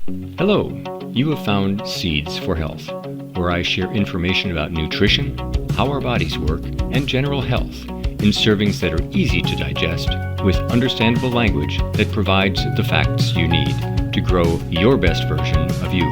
Hello, you have found Seeds for Health, where I share information about nutrition, how our bodies work, and general health in servings that are easy to digest with understandable language that provides the facts you need to grow your best version of you.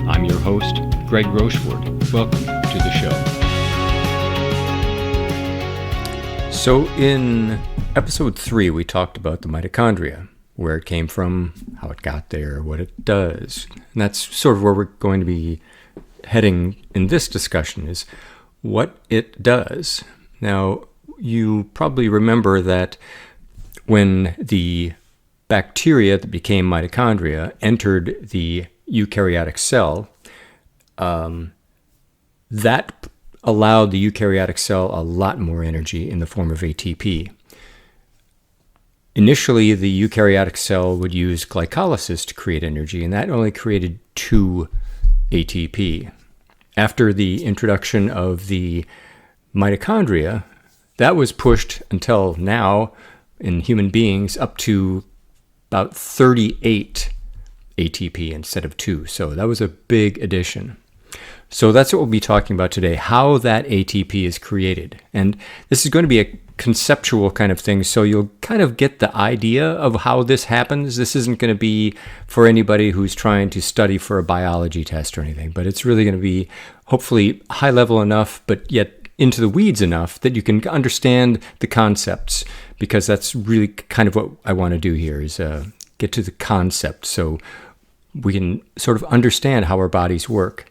I'm your host, Greg Rocheford. Welcome to the show. So in episode 3, we talked about the mitochondria, where it came from, how it got there, what it does. And that's sort of where we're going to be heading in this discussion, is what it does. Now, you probably remember that when the bacteria that became mitochondria entered the eukaryotic cell, that allowed the eukaryotic cell a lot more energy in the form of ATP. Initially, the eukaryotic cell would use glycolysis to create energy, and that only created 2 ATP. After the introduction of the mitochondria, that was pushed until now, in human beings, up to about 38 ATP instead of 2. So that was a big addition. So that's what we'll be talking about today, how that ATP is created. And this is going to be a conceptual kind of thing, so you'll kind of get the idea of how this happens. This isn't going to be for anybody who's trying to study for a biology test or anything, but it's really going to be hopefully high level enough, but yet into the weeds enough that you can understand the concepts, because that's really kind of what I want to do here, is get to the concept so we can sort of understand how our bodies work.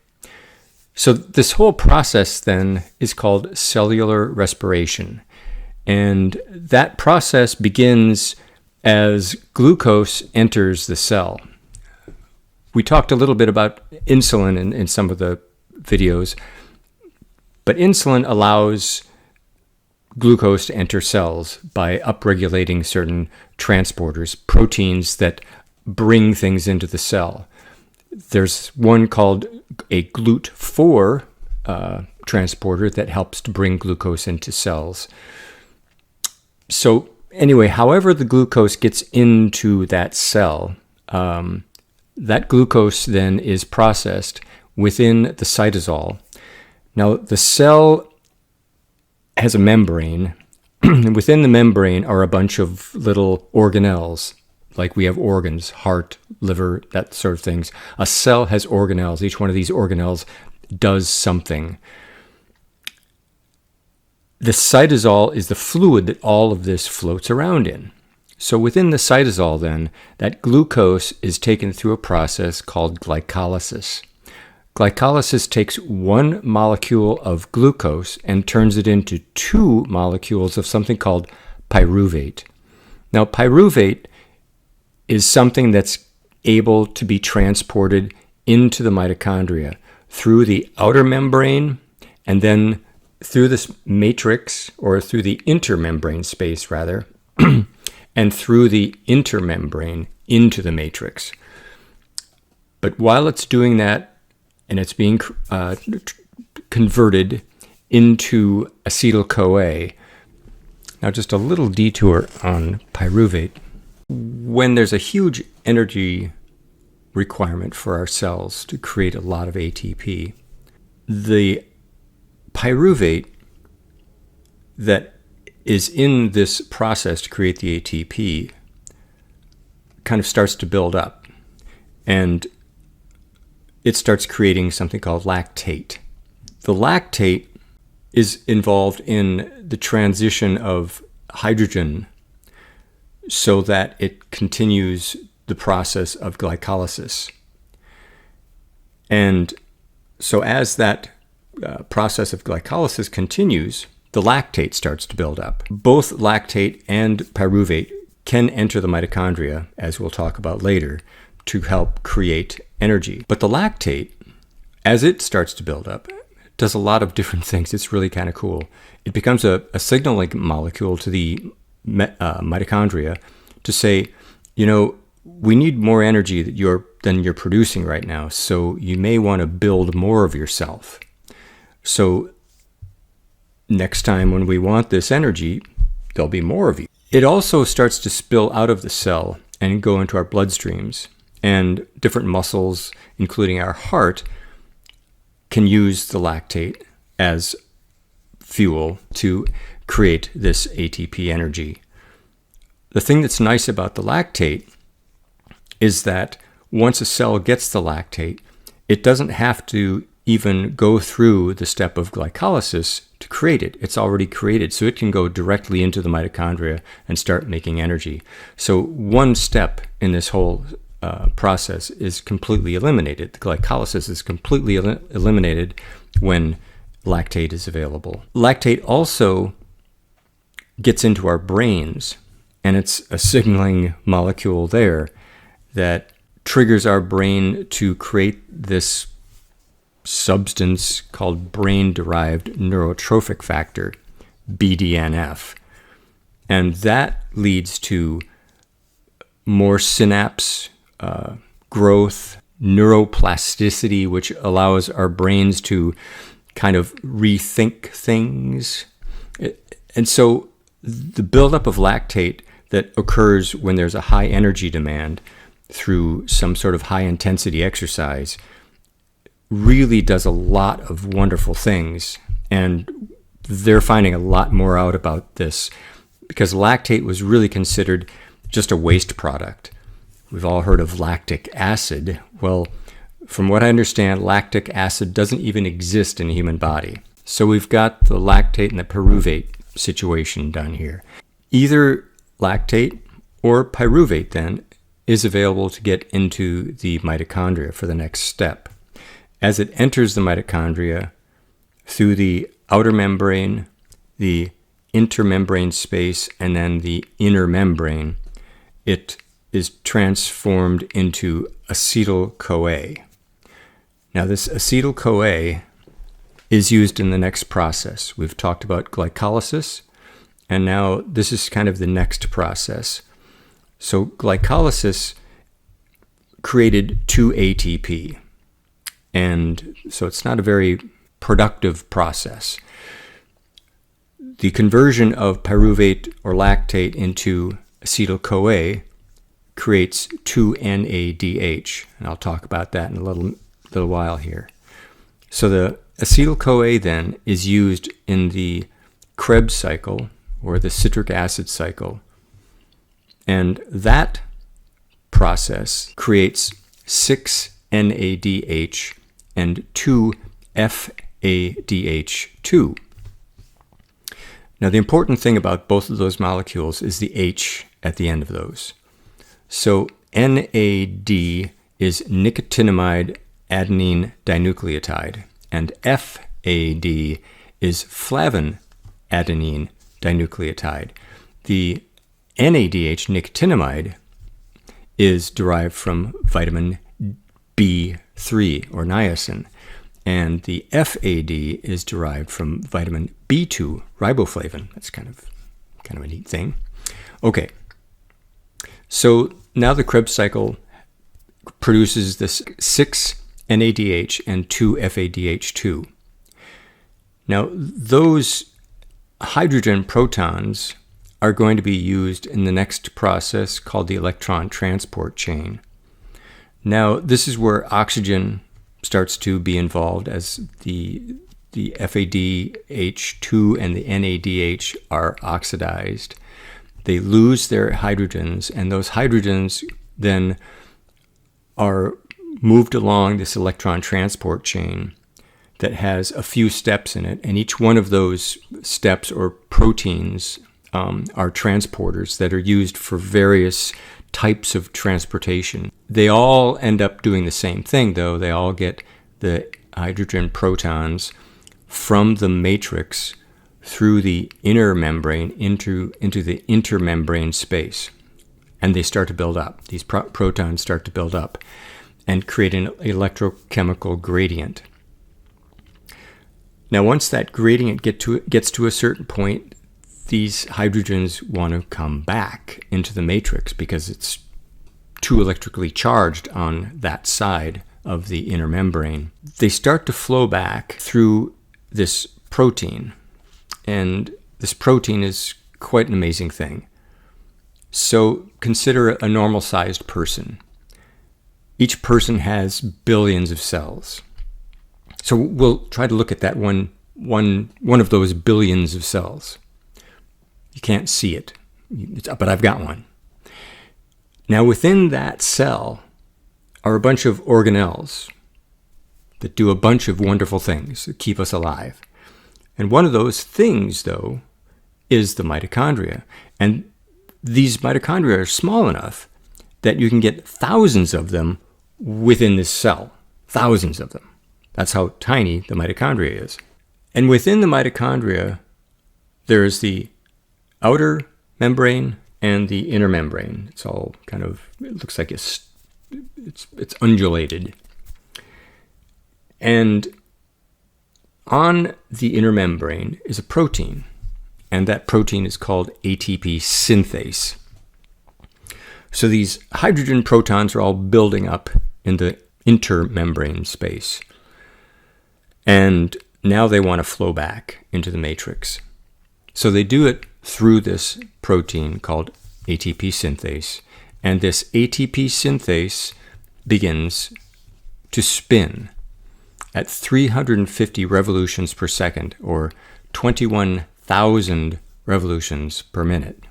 So this whole process then is called cellular respiration. And that process begins as glucose enters the cell. We talked a little bit about insulin in some of the videos, but insulin allows glucose to enter cells by upregulating certain transporters, proteins that bring things into the cell. There's one called a GLUT4 transporter that helps to bring glucose into cells. So anyway, however the glucose gets into that cell, that glucose then is processed within the cytosol. Now, the cell has a membrane, and within the membrane are a bunch of little organelles, like we have organs, heart, liver, that sort of things. A cell has organelles. Each one of these organelles does something. The cytosol is the fluid that all of this floats around in. So within the cytosol then, that glucose is taken through a process called glycolysis. Glycolysis takes 1 molecule of glucose and turns it into 2 molecules of something called pyruvate. Now, pyruvate is something that's able to be transported into the mitochondria through the outer membrane and then through this matrix, or through the intermembrane space rather, and through the intermembrane into the matrix. But while it's doing that, and it's being converted into acetyl-CoA, now just a little detour on pyruvate. When there's a huge energy requirement for our cells to create a lot of ATP, the pyruvate that is in this process to create the ATP kind of starts to build up, and it starts creating something called lactate. The lactate is involved in the transition of hydrogen so that it continues the process of glycolysis. And so as that process of glycolysis continues, the lactate starts to build up. Both lactate and pyruvate can enter the mitochondria, as we'll talk about later, to help create energy. But the lactate, as it starts to build up, does a lot of different things. It's really kind of cool. It becomes a signaling molecule to the mitochondria to say, you know, we need more energy than you're producing right now, so you may want to build more of yourself. So next time when we want this energy, there'll be more of you. It also starts to spill out of the cell and go into our bloodstreams. And different muscles, including our heart, can use the lactate as fuel to create this ATP energy. The thing that's nice about the lactate is that once a cell gets the lactate, it doesn't have to even go through the step of glycolysis to create it. It's already created, so it can go directly into the mitochondria and start making energy. So one step in this whole process is completely eliminated. The glycolysis is completely eliminated when lactate is available. Lactate also gets into our brains, and it's a signaling molecule there that triggers our brain to create this substance called brain-derived neurotrophic factor, BDNF. And that leads to more synapse growth, neuroplasticity, which allows our brains to kind of rethink things. And so the buildup of lactate that occurs when there's a high energy demand through some sort of high intensity exercise really does a lot of wonderful things. And they're finding a lot more out about this because lactate was really considered just a waste product. We've all heard of lactic acid. Well, from what I understand, lactic acid doesn't even exist in the human body. So we've got the lactate and the pyruvate situation done here. Either lactate or pyruvate then is available to get into the mitochondria for the next step. As it enters the mitochondria through the outer membrane, the intermembrane space, and then the inner membrane, it is transformed into acetyl-CoA. Now, this acetyl-CoA is used in the next process. We've talked about glycolysis, and now this is kind of the next process. So glycolysis created 2 ATP, and so it's not a very productive process. The conversion of pyruvate or lactate into acetyl-CoA creates 2-NADH, and I'll talk about that in a little while here. So the acetyl-CoA then is used in the Krebs cycle, or the citric acid cycle, and that process creates 6-NADH and 2-FADH2. Now, the important thing about both of those molecules is the H at the end of those. So NAD is nicotinamide adenine dinucleotide, and FAD is flavin adenine dinucleotide. The NADH, nicotinamide, is derived from vitamin B3 or niacin, and the FAD is derived from vitamin B2, riboflavin. That's kind of a neat thing. Okay, so now the Krebs cycle produces this 6-NADH and 2-FADH2. Now, those hydrogen protons are going to be used in the next process called the electron transport chain. Now, this is where oxygen starts to be involved as the FADH2 and the NADH are oxidized. They lose their hydrogens, and those hydrogens then are moved along this electron transport chain that has a few steps in it, and each one of those steps or proteins are transporters that are used for various types of transportation. They all end up doing the same thing, though. They all get the hydrogen protons from the matrix through the inner membrane into the intermembrane space. And they start to build up. These protons start to build up and create an electrochemical gradient. Now, once that gradient gets to a certain point, these hydrogens want to come back into the matrix because it's too electrically charged on that side of the inner membrane. They start to flow back through this protein, and this protein is quite an amazing thing. So consider a normal-sized person. each person has billions of cells. So we'll try to look at that one of those billions of cells. You can't see it, but I've got one. Now within that cell are a bunch of organelles that do a bunch of wonderful things that keep us alive. And one of those things, though, is the mitochondria. And these mitochondria are small enough that you can get thousands of them within this cell. Thousands of them. That's how tiny the mitochondria is. And within the mitochondria, there is the outer membrane and the inner membrane. It's all kind of, it looks like it's undulated. And on the inner membrane is a protein, and that protein is called ATP synthase. So these hydrogen protons are all building up in the intermembrane space. And now they want to flow back into the matrix. So they do it through this protein called ATP synthase. And this ATP synthase begins to spin at 350 revolutions per second, or 21,000 revolutions per minute.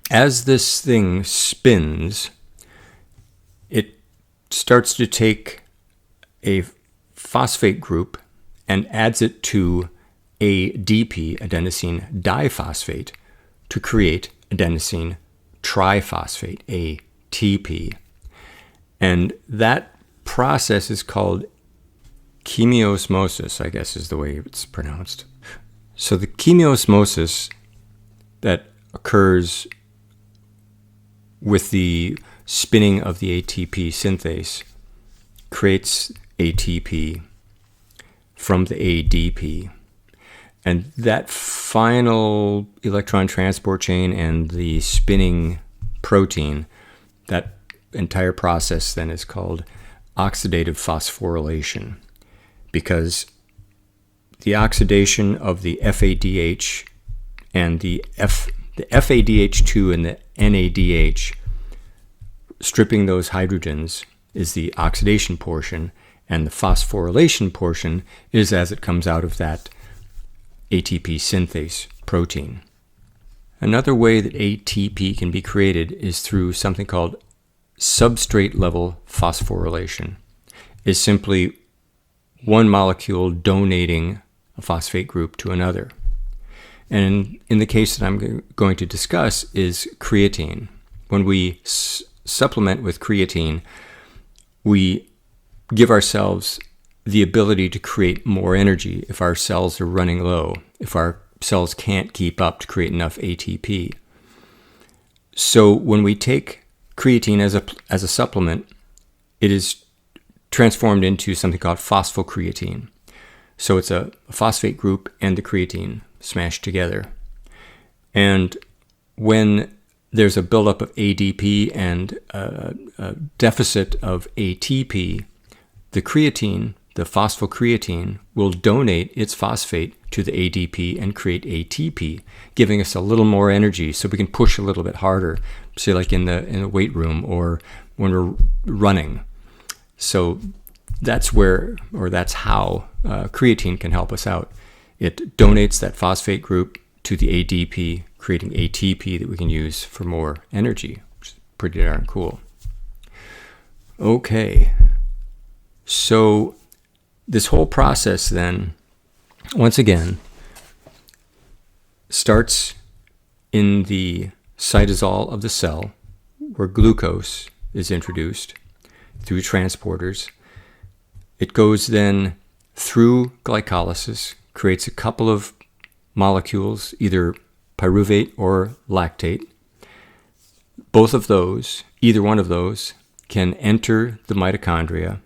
As this thing spins, it starts to take a phosphate group and adds it to ADP, adenosine diphosphate, to create adenosine triphosphate, ATP. And that process is called chemiosmosis, I guess is the way it's pronounced. So the chemiosmosis that occurs with the spinning of the ATP synthase creates ATP from the ADP. And that final electron transport chain and the spinning protein, that entire process then is called oxidative phosphorylation, because the oxidation of the FADH and the FADH2 and the NADH, stripping those hydrogens, is the oxidation portion, and the phosphorylation portion is as it comes out of that ATP synthase protein. Another way that ATP can be created is through something called substrate level phosphorylation. Is simply one molecule donating a phosphate group to another. And in the case that I'm going to discuss is creatine. When we supplement with creatine, we give ourselves the ability to create more energy if our cells are running low, if our cells can't keep up to create enough ATP. So when we take creatine as a supplement, it is transformed into something called phosphocreatine. So it's a phosphate group and the creatine smashed together. And when there's a buildup of ADP and a deficit of ATP, the creatine, the phosphocreatine, will donate its phosphate to the ADP and create ATP, giving us a little more energy so we can push a little bit harder, say like in the weight room or when we're running. So that's how creatine can help us out. It donates that phosphate group to the ADP, creating ATP that we can use for more energy, which is pretty darn cool. Okay, so this whole process then, once again, starts in the cytosol of the cell, where glucose is introduced through transporters. It goes then through glycolysis, creates a couple of molecules, either pyruvate or lactate. Both of those, either one of those, can enter the mitochondria,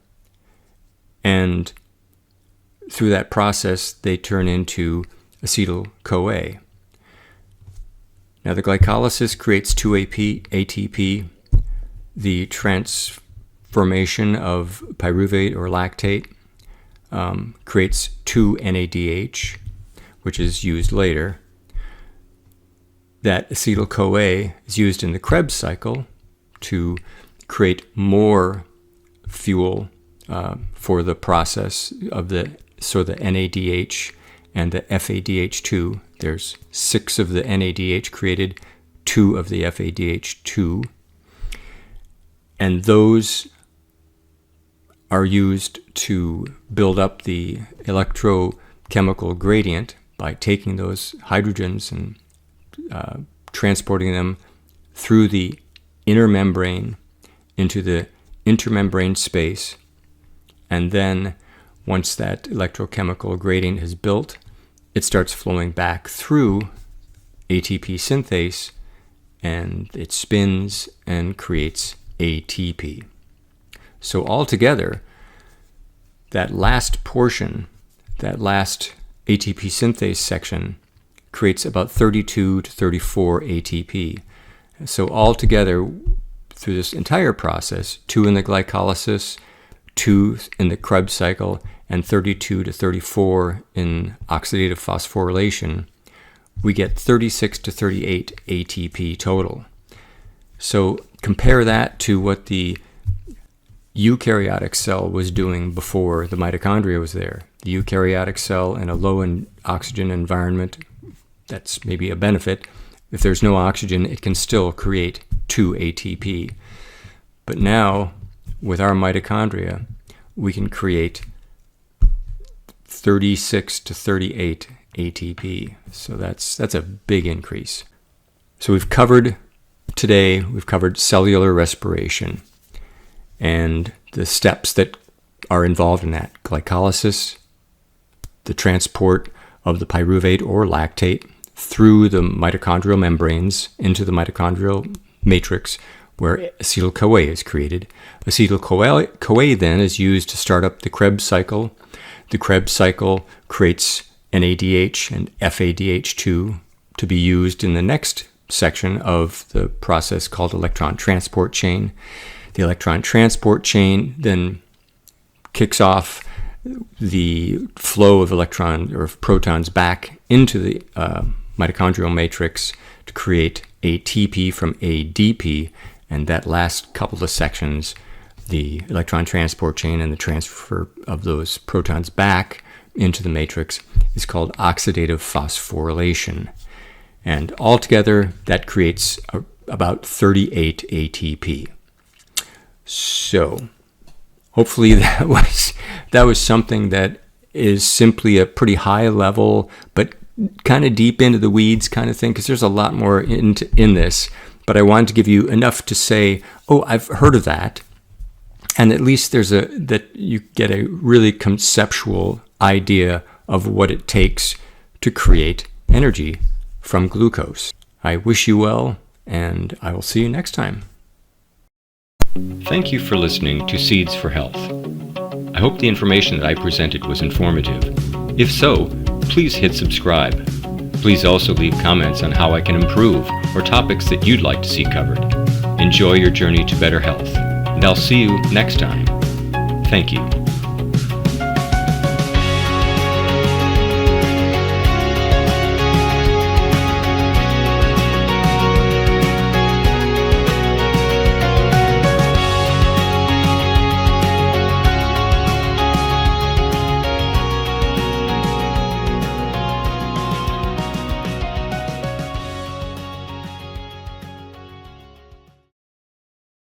and through that process, they turn into acetyl-CoA. Now, the glycolysis creates 2-ATP. The transformation of pyruvate or lactate creates 2-NADH, which is used later. That acetyl-CoA is used in the Krebs cycle to create more fuel for the process of the NADH and the FADH2. There's 6 of the NADH created, 2 of the FADH2, and those are used to build up the electrochemical gradient by taking those hydrogens and transporting them through the inner membrane into the intermembrane space. And then once that electrochemical gradient is built, it starts flowing back through ATP synthase, and it spins and creates ATP. So altogether, that last portion, that last ATP synthase section, creates about 32 to 34 ATP. So altogether, through this entire process, 2 in the glycolysis, 2 in the Krebs cycle, and 32 to 34 in oxidative phosphorylation, we get 36 to 38 ATP total. So compare that to what the eukaryotic cell was doing before the mitochondria was there. The eukaryotic cell in a low oxygen environment, that's maybe a benefit. If there's no oxygen, it can still create 2 ATP. But now, with our mitochondria, we can create 36 to 38 ATP. So that's a big increase. So we've covered cellular respiration and the steps that are involved in that. Glycolysis, the transport of the pyruvate or lactate through the mitochondrial membranes into the mitochondrial matrix where acetyl-CoA is created. Acetyl-CoA then is used to start up the Krebs cycle. The Krebs cycle creates NADH and FADH2 to be used in the next section of the process called electron transport chain. The electron transport chain then kicks off the flow of electrons or protons back into the mitochondrial matrix to create ATP from ADP, and that last couple of sections, the electron transport chain and the transfer of those protons back into the matrix, is called oxidative phosphorylation. And altogether, that creates about 38 ATP. So hopefully that was something that is simply a pretty high level, but kind of deep into the weeds kind of thing, because there's a lot more in this. But I wanted to give you enough to say, oh, I've heard of that. And at least that you get a really conceptual idea of what it takes to create energy from glucose. I wish you well, and I will see you next time. Thank you for listening to Seeds for Health. I hope the information that I presented was informative. If so, please hit subscribe. Please also leave comments on how I can improve or topics that you'd like to see covered. Enjoy your journey to better health, and I'll see you next time. Thank you.